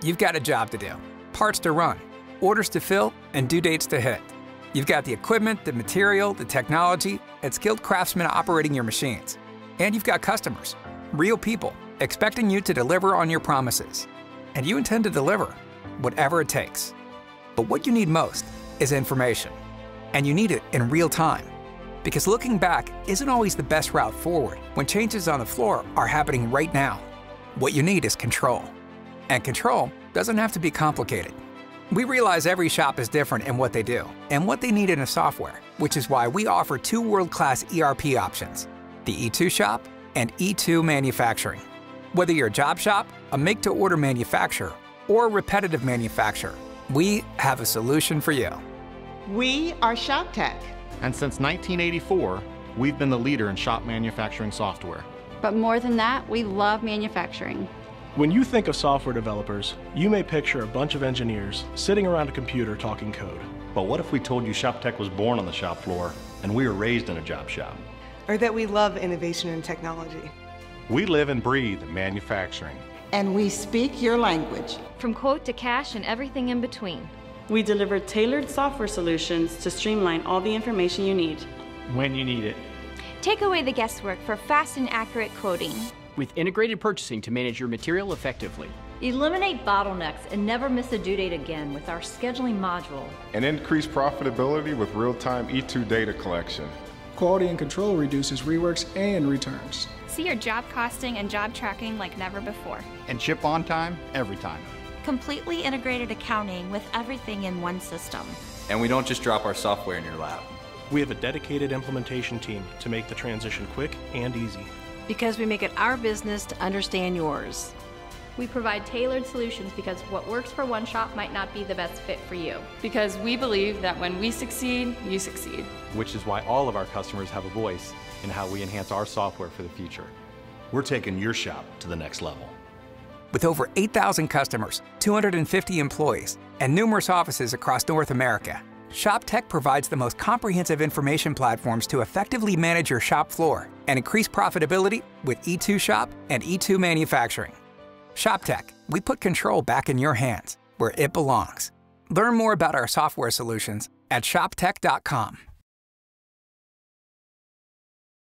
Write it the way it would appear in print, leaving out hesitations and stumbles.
You've got a job to do, parts to run, orders to fill, and due dates to hit. You've got the equipment, the material, the technology, and skilled craftsmen operating your machines. And you've got customers, real people, expecting you to deliver on your promises. And you intend to deliver, whatever it takes. But what you need most is information. And you need it in real time. Because looking back isn't always the best route forward when changes on the floor are happening right now. What you need is control. And control doesn't have to be complicated. We realize every shop is different in what they do and what they need in a software, which is why we offer two world-class ERP options, the E2 Shop and E2 Manufacturing. Whether you're a job shop, a make-to-order manufacturer, or a repetitive manufacturer, we have a solution for you. We are Shoptech. And since 1984, we've been the leader in shop manufacturing software. But more than that, we love manufacturing. When you think of software developers, you may picture a bunch of engineers sitting around a computer talking code. But what if we told you Shoptech was born on the shop floor and we were raised in a job shop? Or that we love innovation and technology. We live and breathe manufacturing. And we speak your language. From quote to cash and everything in between. We deliver tailored software solutions to streamline all the information you need. When you need it. Take away the guesswork for fast and accurate quoting. With integrated purchasing to manage your material effectively. Eliminate bottlenecks and never miss a due date again with our scheduling module. And increase profitability with real-time E2 data collection. Quality and control reduces reworks and returns. See your job costing and job tracking like never before. And ship on time, every time. Completely integrated accounting with everything in one system. And we don't just drop our software in your lap. We have a dedicated implementation team to make the transition quick and easy. Because we make it our business to understand yours. We provide tailored solutions because what works for one shop might not be the best fit for you. Because we believe that when we succeed, you succeed. Which is why all of our customers have a voice in how we enhance our software for the future. We're taking your shop to the next level. With over 8,000 customers, 250 employees, and numerous offices across North America, Shoptech provides the most comprehensive information platforms to effectively manage your shop floor and increase profitability with E2 Shop and E2 Manufacturing. Shoptech, we put control back in your hands, where it belongs. Learn more about our software solutions at shoptech.com.